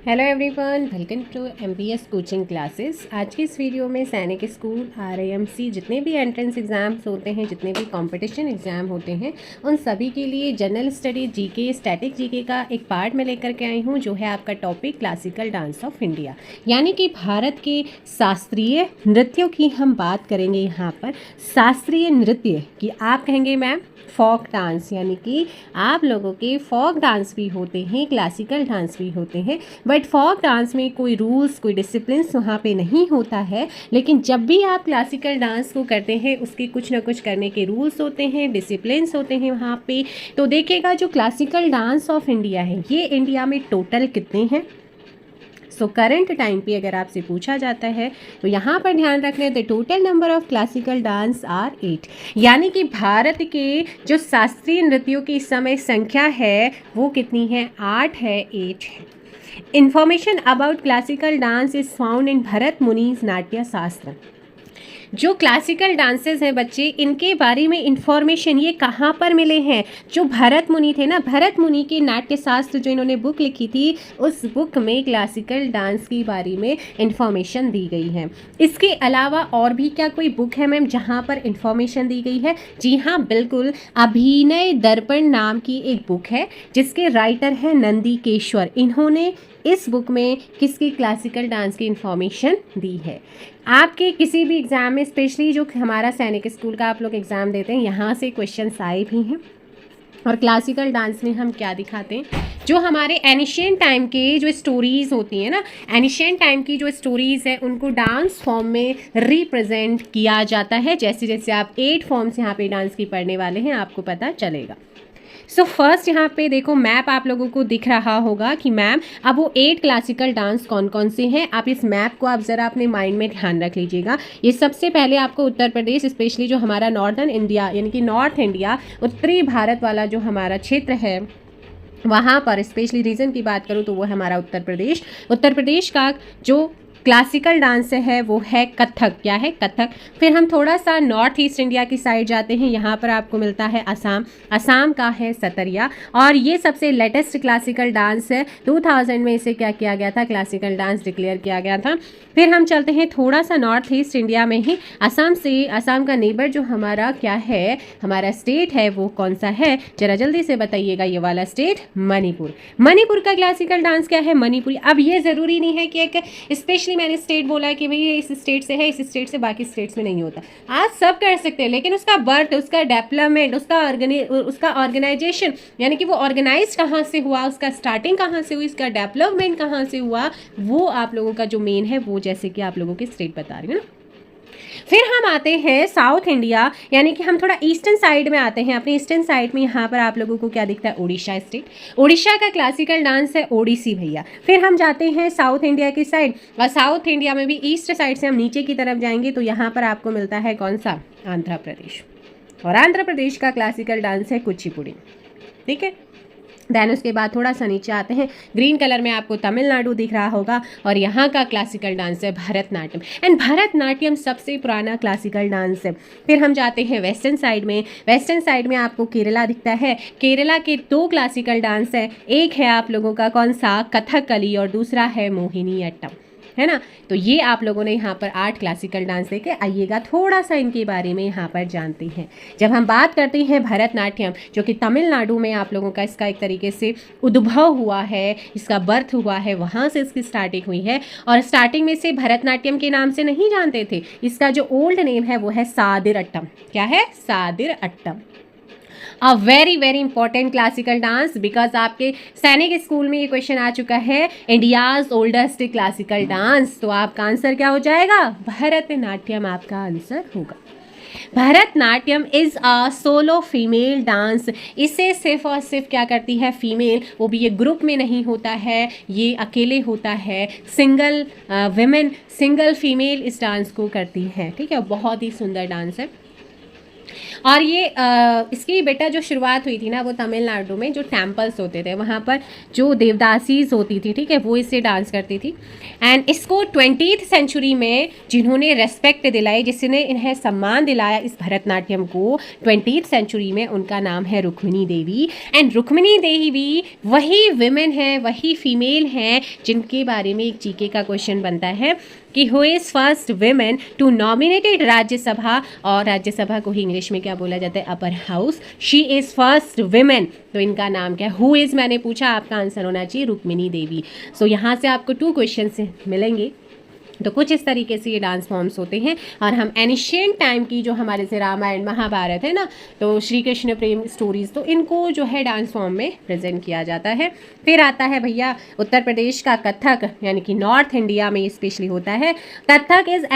Hello everyone, welcome to MPS coaching classes. आज की इस वीडियो में सैनिक स्कूल आरआईएमसी जितने भी एंट्रेंस एग्ज़ाम्स होते हैं, जितने भी कंपटीशन एग्ज़ाम होते हैं, उन सभी के लिए general study GK, static GK का एक पार्ट में लेकर के आई हूँ, जो है आपका topic classical dance of India, यानी कि भारत के शास्त्रीय नृत्यों की हम बात करेंगे। यहाँ पर शास्त्रीय नृत्य की आप कहेंगे मैम फोक डांस, यानी कि आप लोगों के फोक डांस भी होते हैं, क्लासिकल डांस भी होते हैं, बट फोक डांस में कोई रूल्स, कोई डिसिप्लिन्स वहाँ पे नहीं होता है। लेकिन जब भी आप क्लासिकल डांस को करते हैं, उसके कुछ ना कुछ करने के रूल्स होते हैं, डिसिप्लिन्स होते हैं वहाँ पे। तो देखिएगा, जो क्लासिकल डांस ऑफ इंडिया है, ये इंडिया में टोटल कितने हैं। सो करंट टाइम पे अगर आपसे पूछा जाता है तो यहाँ पर ध्यान रखना है, the total number of classical dance are 8, यानी कि भारत के जो शास्त्रीय नृत्यों की इस समय संख्या है वो कितनी है, 8 है, 8 है। Information about classical dance is found in Bharat munis नाट्य शास्त्र। जो क्लासिकल डांसेस हैं बच्चे, इनके बारे में इंफॉर्मेशन ये कहाँ पर मिले हैं, जो भरत मुनि थे ना, भरत मुनि के नाट्य शास्त्र जो इन्होंने बुक लिखी थी, उस बुक में क्लासिकल डांस के बारे में इंफॉर्मेशन दी गई है। इसके अलावा और भी क्या कोई बुक है मैम जहाँ पर इंफॉर्मेशन दी गई है? जी हाँ, बिल्कुल, अभिनय दर्पण नाम की एक बुक है, जिसके राइटर है नंदीकेश्वर। इन्होंने इस बुक में किसकी क्लासिकल डांस की इंफॉर्मेशन दी है। आपके किसी भी एग्ज़ाम में, स्पेशली जो हमारा सैनिक स्कूल का आप लोग एग्ज़ाम देते हैं, यहाँ से क्वेश्चंस आए भी हैं। और क्लासिकल डांस में हम क्या दिखाते हैं, जो हमारे एनिशियंट टाइम के जो स्टोरीज़ होती हैं ना, एनिशियंट टाइम की जो स्टोरीज़ हैं, उनको डांस फॉर्म में रिप्रेजेंट किया जाता है। जैसे जैसे आप 8 फॉर्म्स यहाँ पे डांस की पढ़ने वाले हैं, आपको पता चलेगा। सो फर्स्ट यहाँ पे देखो, मैप आप लोगों को दिख रहा होगा कि मैम अब वो 8 क्लासिकल डांस कौन कौन से हैं। आप इस मैप को आप ज़रा अपने माइंड में ध्यान रख लीजिएगा। ये सबसे पहले आपको उत्तर प्रदेश, स्पेशली जो हमारा नॉर्दर्न इंडिया यानी कि नॉर्थ इंडिया, उत्तरी भारत वाला जो हमारा क्षेत्र है, वहाँ पर स्पेशली रीजन की बात करूँ तो वो हमारा उत्तर प्रदेश। उत्तर प्रदेश का जो क्लासिकल डांस है वो है कथक। क्या है? कथक। फिर हम थोड़ा सा नॉर्थ ईस्ट इंडिया की साइड जाते हैं, यहाँ पर आपको मिलता है असम। असम का है सतरिया, और ये सबसे लेटेस्ट क्लासिकल डांस है। 2000 में इसे क्या किया गया था, क्लासिकल डांस डिक्लेयर किया गया था। फिर हम चलते हैं थोड़ा सा नॉर्थ ईस्ट इंडिया में ही, असम से, असम का नेबर जो हमारा क्या है, हमारा स्टेट है, वो कौन सा है, जरा जल्दी से बताइएगा। ये वाला स्टेट मणिपुर। मणिपुर का क्लासिकल डांस क्या है, मणिपुरी। अब ये ज़रूरी नहीं है कि एक स्पेशली मैंने स्टेट बोला है कि भाई ये इस स्टेट से है, इस स्टेट से, बाकी स्टेट्स में नहीं होता। आज सब कर सकते हैं, लेकिन उसका बर्थ, उसका डेवलपमेंट, उसका ऑर्गेनाइजेशन, यानी कि वो ऑर्गेनाइज कहाँ से हुआ, उसका स्टार्टिंग कहाँ से हुई, उसका डेवलपमेंट कहाँ से हुआ, वो आप लोगों का जो मेन है, वो जैसे कि आप लोगों की स्टेट बता रही हूँ ना। फिर हम आते हैं साउथ इंडिया, यानी कि हम थोड़ा ईस्टर्न साइड में आते हैं। अपने ईस्टर्न साइड में यहाँ पर आप लोगों को क्या दिखता है, उड़ीसा स्टेट। उड़ीसा का क्लासिकल डांस है ओडिसी भैया। फिर हम जाते हैं साउथ इंडिया की साइड, और साउथ इंडिया में भी ईस्ट साइड से हम नीचे की तरफ जाएंगे तो यहाँ पर आपको मिलता है कौन सा, आंध्र प्रदेश। और आंध्र प्रदेश का क्लासिकल डांस है कुचिपुड़ी। ठीक है। देन उसके बाद थोड़ा सा नीचे आते हैं, ग्रीन कलर में आपको तमिलनाडु दिख रहा होगा, और यहाँ का क्लासिकल डांस है भरतनाट्यम। एंड भरतनाट्यम सबसे पुराना क्लासिकल डांस है। फिर हम जाते हैं वेस्टर्न साइड में। वेस्टर्न साइड में आपको केरला दिखता है। केरला के 2 क्लासिकल डांस है, एक है आप लोगों का कौन सा, कथकली, और दूसरा है मोहिनीअट्टम, है ना। तो ये आप लोगों ने यहाँ पर 8 क्लासिकल डांस देखे। आइएगा थोड़ा सा इनके बारे में यहाँ पर जानते हैं। जब हम बात करते हैं भरतनाट्यम, जो कि तमिलनाडु में आप लोगों का इसका एक तरीके से उद्भव हुआ है, इसका बर्थ हुआ है, वहाँ से इसकी स्टार्टिंग हुई है। और स्टार्टिंग में से भरतनाट्यम के नाम से नहीं जानते थे, इसका जो ओल्ड नेम है वो है सादिर अट्टम। क्या है? Sadir Attam. A very very important classical dance, because आपके सैनिक स्कूल में ये क्वेश्चन आ चुका है, इंडियाज ओल्डेस्ट क्लासिकल डांस। तो आपका आंसर क्या हो जाएगा? भरतनाट्यम आपका आंसर होगा। Bharatanatyam is a solo female dance. इसे सिर्फ और सिर्फ क्या करती है, फीमेल, वो भी ये ग्रुप में नहीं होता है, ये अकेले होता है, सिंगल विमेन, सिंगल फीमेल इस डांस को करती है। ठीक है, बहुत ही सुंदर डांस है। और ये इसकी बेटा जो शुरुआत हुई थी ना वो तमिलनाडु में जो टेम्पल्स होते थे वहाँ पर जो देवदासीज होती थी, ठीक है, वो इससे डांस करती थी। एंड इसको 20th सेंचुरी में जिन्होंने रेस्पेक्ट दिलाई, जिसने इन्हें सम्मान दिलाया इस भरतनाट्यम को 20th सेंचुरी में, उनका नाम है रुक्मिणी देवी। एंड रुक्मिणी देवी वही विमेन है, वही फीमेल हैं जिनके बारे में एक जीके का क्वेश्चन बनता है कि who is first women to nominated Rajya Sabha, और राज्यसभा को ही इंग्लिश में क्या बोला जाता है, upper house. She is first women, तो इनका नाम क्या है, हु इज़ मैंने पूछा, आपका आंसर होना चाहिए रुक्मिणी देवी। सो यहाँ से आपको 2 क्वेश्चन मिलेंगे। तो कुछ इस तरीके से ये डांस फॉर्म्स होते हैं। और हम एनिशियंट टाइम की जो हमारे से रामायण महाभारत है ना, तो श्री कृष्ण प्रेम स्टोरीज़, तो इनको जो है डांस फॉर्म में प्रेजेंट किया जाता है। फिर आता है भैया उत्तर प्रदेश का कथक, यानी कि नॉर्थ इंडिया में स्पेशली होता है। Kathak is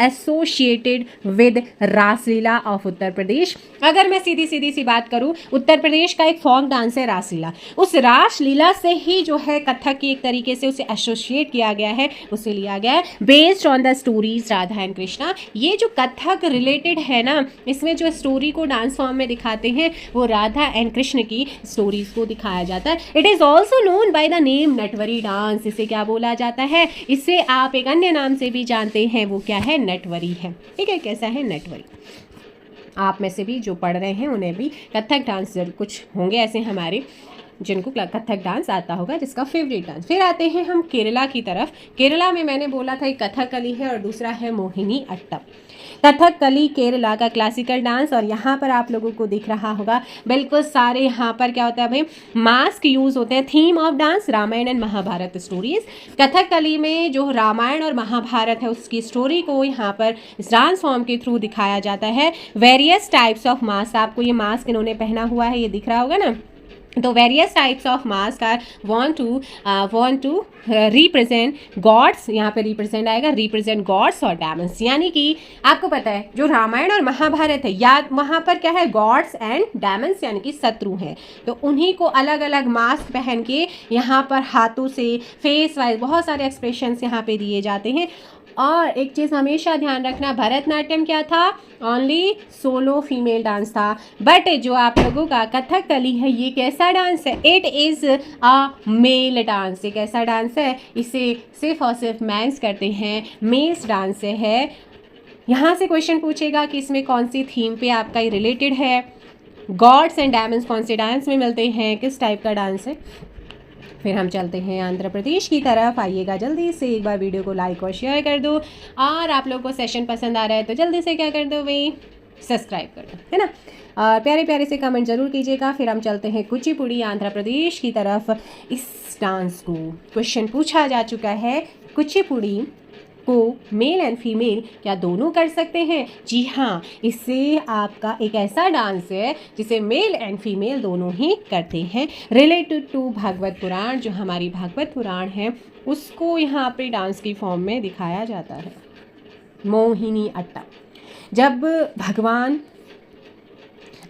associated with Raslila of Uttar Pradesh. अगर मैं सीधी सी बात करूँ, उत्तर प्रदेश का एक फोक डांस है रासलीला, उस रासलीला से ही जो है कथक की एक तरीके से उसे एसोसिएट किया गया है, उसे लिया गया है based on the stories Radha and Krishna. ये जो कथक रिलेटेड है ना, इसमें जो स्टोरी को डांस फॉर्म में दिखाते हैं वो राधा एंड कृष्ण की स्टोरीज को दिखाया जाता है। It is also known by the name Natwari dance. इसे क्या बोला जाता है, इसे आप एक अन्य नाम से भी जानते हैं, वो क्या है, नटवरी है। ठीक है, कैसा है, नटवरी। आप में से भी जो पढ़ रहे हैं उन्हें भी कथक डांस कुछ होंगे ऐसे हमारे जिनको कथक डांस आता होगा, जिसका फेवरेट डांस। फिर आते हैं हम केरला की तरफ। केरला में मैंने बोला था एक कथकली है और दूसरा है मोहिनी अट्टम। कथकली केरला का क्लासिकल डांस, और यहाँ पर आप लोगों को दिख रहा होगा बिल्कुल सारे यहाँ पर क्या होता है भाई, मास्क यूज़ होते हैं। Theme of dance Ramayana and Mahabharata stories. Kathakali में जो रामायण और महाभारत है उसकी स्टोरी को यहाँ पर इस डांस फॉर्म के थ्रू दिखाया जाता है। वेरियस टाइप्स ऑफ मास्क, आपको ये मास्क इन्होंने पहना हुआ है, ये दिख रहा होगा ना, तो various types of mask are want to represent gods, यहाँ पे रिप्रेजेंट आएगा, रिप्रेजेंट गॉड्स और डेमन्स। यानी कि आपको पता है जो रामायण और महाभारत है, या वहाँ पर क्या है, गॉड्स एंड डेमन्स यानी कि शत्रु हैं, तो उन्हीं को अलग अलग मास्क पहन के यहाँ पर हाथों से फेस वाइज बहुत सारे एक्सप्रेशंस यहाँ पे दिए जाते हैं। और एक चीज़ हमेशा ध्यान रखना, भरतनाट्यम क्या था, ओनली सोलो फीमेल डांस था। बट जो आप लोगों का कथकली है ये कैसा डांस है, it is a male dance. ये कैसा डांस है, इसे सिर्फ और सिर्फ मेंस करते हैं, मेल्स डांस है। यहाँ से क्वेश्चन पूछेगा कि इसमें कौन सी थीम पे आपका ये रिलेटेड है, गॉड्स एंड डायमंड्स कौन से डांस में मिलते हैं, किस टाइप का डांस है। फिर हम चलते हैं आंध्र प्रदेश की तरफ। आइएगा जल्दी से, एक बार वीडियो को लाइक और शेयर कर दो, और आप लोगों को सेशन पसंद आ रहा है तो जल्दी से क्या कर दो भाई, सब्सक्राइब कर दो, है ना। और प्यारे प्यारे से कमेंट ज़रूर कीजिएगा। फिर हम चलते हैं कुचिपुड़ी आंध्र प्रदेश की तरफ। इस डांस को क्वेश्चन पूछा जा चुका है, कुचिपुड़ी को मेल एंड फीमेल क्या दोनों कर सकते हैं? जी हाँ, इससे आपका एक ऐसा डांस है जिसे मेल एंड फीमेल दोनों ही करते हैं। रिलेटेड टू भागवत पुराण, जो हमारी भागवत पुराण है उसको यहाँ पे डांस की फॉर्म में दिखाया जाता है। मोहिनी अट्टम। जब भगवान,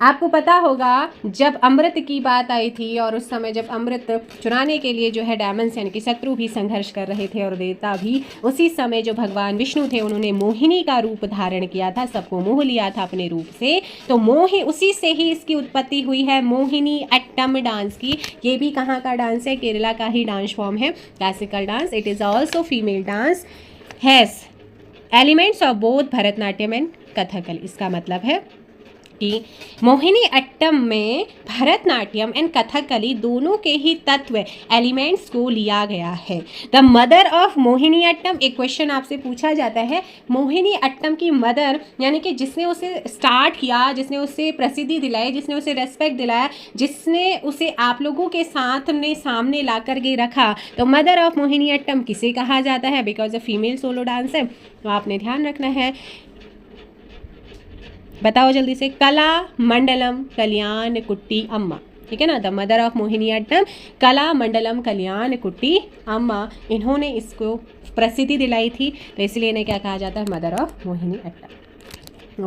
आपको पता होगा जब अमृत की बात आई थी और उस समय जब अमृत चुराने के लिए जो है डेमन्स यानी कि शत्रु भी संघर्ष कर रहे थे और देवता भी, उसी समय जो भगवान विष्णु थे उन्होंने मोहिनी का रूप धारण किया था, सबको मोह लिया था अपने रूप से। तो उसी से ही इसकी उत्पत्ति हुई है मोहिनी अट्टम डांस की। ये भी कहाँ का डांस है, केरला का ही डांस फॉर्म है, classical dance. It is also female dance, has elements of both Bharatanatyam and Kathakali. इसका मतलब है कि मोहिनी अट्टम में भरतनाट्यम एंड कथकली दोनों के ही तत्व एलिमेंट्स को लिया गया है। The mother of Mohini Attam, एक क्वेश्चन आपसे पूछा जाता है, मोहिनी अट्टम की मदर यानी कि जिसने उसे स्टार्ट किया, जिसने उसे प्रसिद्धि दिलाई, जिसने उसे रेस्पेक्ट दिलाया, जिसने उसे आप लोगों के साथ में सामने ला कर के रखा, तो मदर ऑफ मोहिनी अट्टम किसे कहा जाता है? Because a female solo dance है, तो आपने ध्यान रखना है। बताओ जल्दी से, कला मंडलम कल्याण कुट्टी अम्मा, ठीक है ना। The mother of Mohini Attam कला मंडलम कल्याण कुट्टी अम्मा, इन्होंने इसको प्रसिद्धि दिलाई थी, तो इसलिए इन्हें क्या कहा जाता है, mother of Mohini Attam.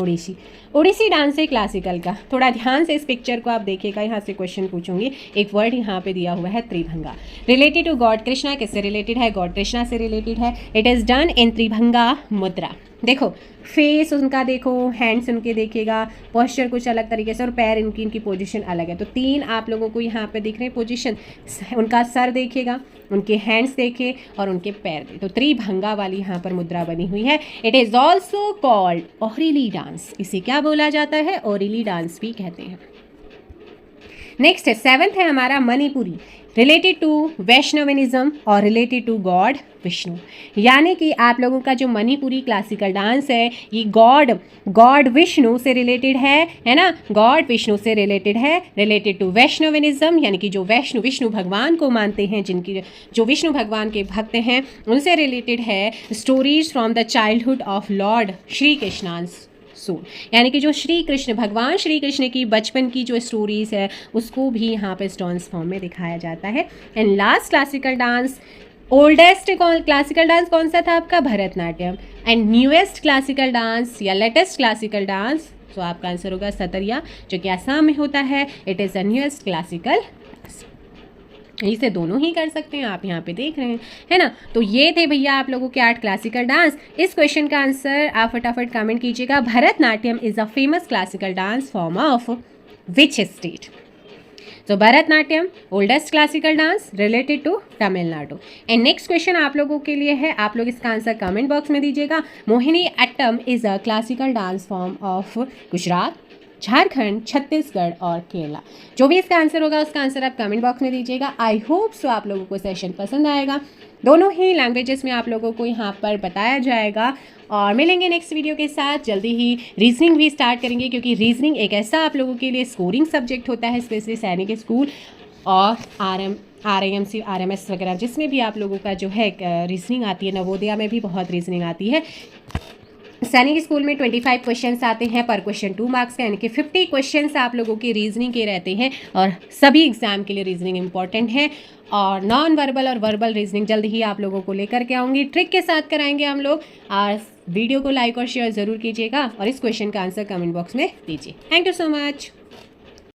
Odissi dance है क्लासिकल का। थोड़ा ध्यान से इस पिक्चर को आप देखिएगा, यहाँ से क्वेश्चन पूछूंगी। एक वर्ड यहाँ पे दिया हुआ है Tribhanga, related to god Krishna. किससे रिलेटेड है? गॉड कृष्णा से रिलेटेड है। It is done in Tribhanga mudra. देखो फेस उनका, देखो हैंड्स उनके देखिएगा, पोस्चर कुछ अलग तरीके से, और पैर इनकी पोजीशन अलग है। तो 3 आप लोगों को यहाँ पे दिख रहे हैं पोजीशन, उनका सर देखिएगा, उनके हैंड्स देखे और उनके पैर देखे। तो त्रिभंगा वाली यहाँ पर मुद्रा बनी हुई है। इट इज़ ऑल्सो कॉल्ड ओरिली डांस। इसे क्या बोला जाता है? ओरिली डांस भी कहते हैं। नेक्स्ट है 7th है हमारा मणिपुरी, रिलेटेड टू वैष्णविज्म और रिलेटेड टू गॉड विष्णु। यानी कि आप लोगों का जो मणिपुरी क्लासिकल डांस है ये गॉड विष्णु से रिलेटेड है ना, गॉड विष्णु से रिलेटेड है, रिलेटेड टू वैष्णविज्म, यानी कि जो विष्णु भगवान को मानते हैं, जिनकी जो विष्णु भगवान के भक्त हैं उनसे रिलेटेड है। Stories from the childhood of lord Shri Krishna soon, यानी कि जो भगवान श्री कृष्ण की बचपन की जो स्टोरीज है उसको भी यहाँ पे डांस फॉर्म में दिखाया जाता है। And last classical dance, oldest classical dance कौन सा था आपका? Bharatanatyam. And newest classical dance या लेटेस्ट क्लासिकल डांस, तो आपका आंसर होगा सतरिया, जो कि आसाम में होता है। It is the newest classical dance. इसे दोनों ही कर सकते हैं, आप यहाँ पे देख रहे हैं, है ना। तो ये थे भैया आप लोगों के 8 क्लासिकल डांस। इस क्वेश्चन का आंसर आप फटाफट कमेंट कीजिएगा। Bharatanatyam is a famous classical dance form of which state? तो Bharatanatyam oldest classical dance related to Tamil Nadu. And next question आप लोगों के लिए है, आप लोग इसका आंसर कमेंट बॉक्स में दीजिएगा। Mohini Attam is a classical dance form of Gujarat, Jharkhand, Chhattisgarh और केरला। जो भी इसका आंसर होगा उसका आंसर आप कमेंट बॉक्स में दीजिएगा। आई होप सो आप लोगों को सेशन पसंद आएगा। दोनों ही लैंग्वेजेस में आप लोगों को यहाँ पर बताया जाएगा। और मिलेंगे नेक्स्ट वीडियो के साथ जल्दी ही। रीजनिंग भी स्टार्ट करेंगे, क्योंकि रीजनिंग एक ऐसा आप लोगों के लिए स्कोरिंग सब्जेक्ट होता है, स्पेशली सैनिक स्कूल और RIMC RMS वगैरह, जिसमें भी आप लोगों का जो है रीजनिंग आती है। नवोदया में भी बहुत रीजनिंग आती है। सैनिक स्कूल में 25 क्वेश्चंस आते हैं, पर क्वेश्चन 2 मार्क्स का, यानी कि 50 क्वेश्चंस आप लोगों के रीजनिंग के रहते हैं। और सभी एग्जाम के लिए रीजनिंग इंपॉर्टेंट है। और नॉन वर्बल और वर्बल रीजनिंग जल्द ही आप लोगों को लेकर के आऊँगी, ट्रिक के साथ कराएंगे हम लोग। और वीडियो को लाइक और शेयर ज़रूर कीजिएगा और इस क्वेश्चन का आंसर कमेंट बॉक्स में दीजिए। Thank you so much.